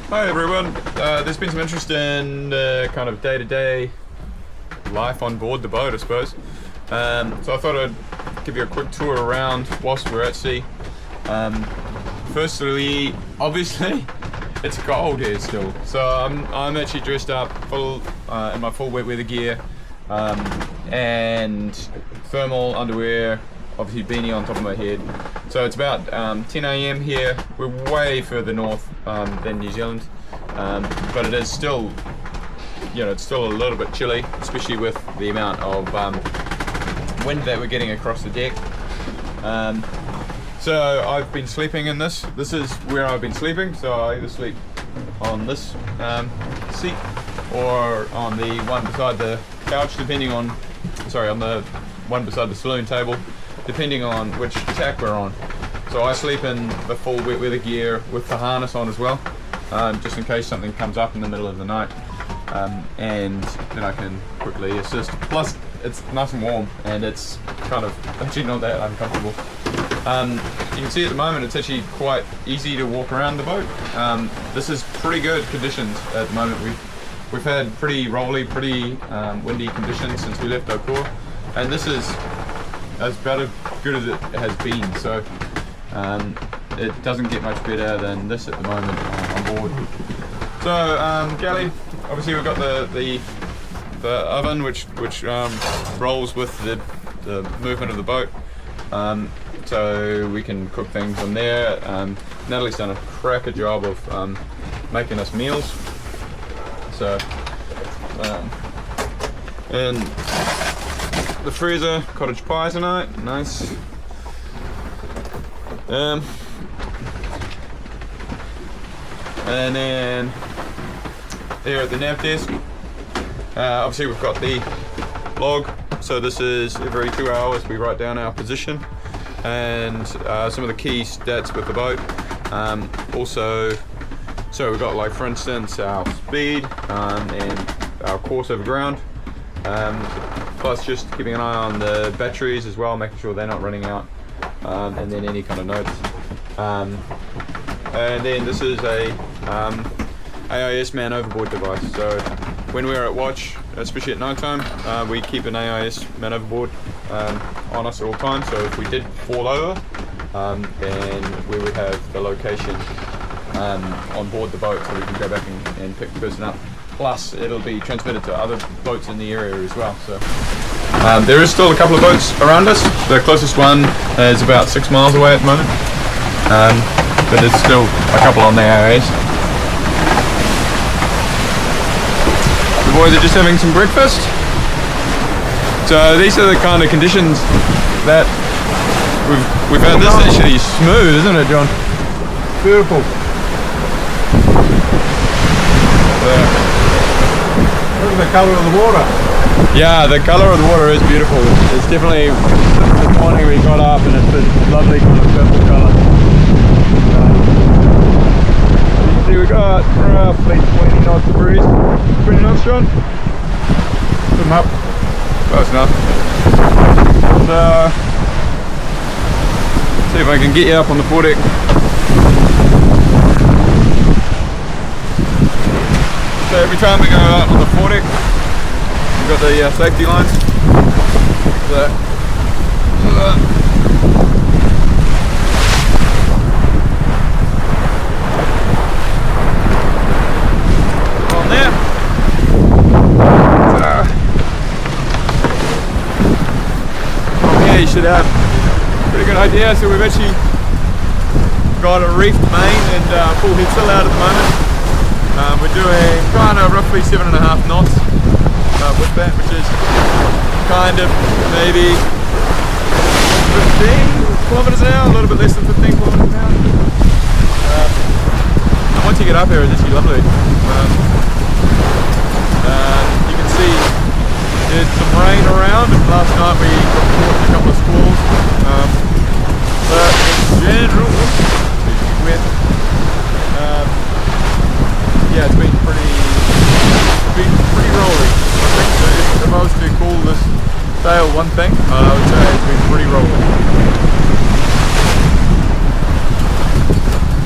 Hi everyone. There's been some interesting kind of day-to-day life on board the boat, I suppose. So I thought I'd give you a quick tour around whilst we're at sea. Firstly, obviously, it's cold here still, so I'm actually dressed up full in my full wet weather gear and thermal underwear. Obviously beanie on top of my head. So it's about 10 AM here. We're way further north than New Zealand, but it is still, it's still a little bit chilly, especially with the amount of wind that we're getting across the deck. So I've been sleeping in this. This is where I've been sleeping. So I either sleep on this seat or on the one beside the couch, depending on, on the one beside the saloon table, depending on which tack we're on. So I sleep in the full wet weather gear with the harness on as well, just in case something comes up in the middle of the night, and then I can quickly assist. Plus it's nice and warm, and it's kind of actually not that uncomfortable. You can see at the moment it's actually quite easy to walk around the boat. This is pretty good conditions at the moment. We've had pretty rolly, pretty windy conditions since we left Okua, and this is about as good as it has been, so it doesn't get much better than this at the moment on board. So galley, obviously we've got the oven which rolls with the movement of the boat, so we can cook things on there. Natalie's done a cracker job of making us meals. So and the freezer, cottage pie tonight, nice. And then here at the nav desk, obviously we've got the log. So this is every 2 hours we write down our position and some of the key stats with the boat. Also, so we've got, like, for instance, our speed and our course over ground. Plus just keeping an eye on the batteries as well, making sure they're not running out, and then any kind of notes. And then this is a AIS man overboard device. So when we're at watch, especially at night time, we keep an AIS man overboard on us at all times. So if we did fall over, then we would have the location on board the boat, so we can go back and pick the person up. Plus it'll be transmitted to other boats in the area as well. So there is still a couple of boats around us. The closest one is about 6 miles away at the moment, but there's still a couple on the AIS. The boys are just having some breakfast. So these are the kind of conditions that we've had. This is actually smooth, isn't it, John? Beautiful. Look at the colour of the water. Yeah, the colour of the water is beautiful. It's definitely, this morning we got up and it's this lovely kind of purple colour. You can see we got roughly 20 knots of breeze. 20 knots, John? Put them up. Close enough. So, see if I can get you up on the foredeck. So every time we go out on the foredeck, we've got the safety lines. On there. From here you should have a pretty good idea. So we've actually got a reefed main and full head sail out at the moment. We're doing kind of roughly 7.5 knots with that, which is kind of maybe 15 kilometers an hour, a little bit less than 15 kilometers an hour. And once you get up here, it's actually lovely. You can see there's some rain around, and last night we got caught in a couple of squalls. But in general, it's wet. Yeah, it's been pretty rolling. I think if I was to call this sail one thing, I would say it's been pretty rolling.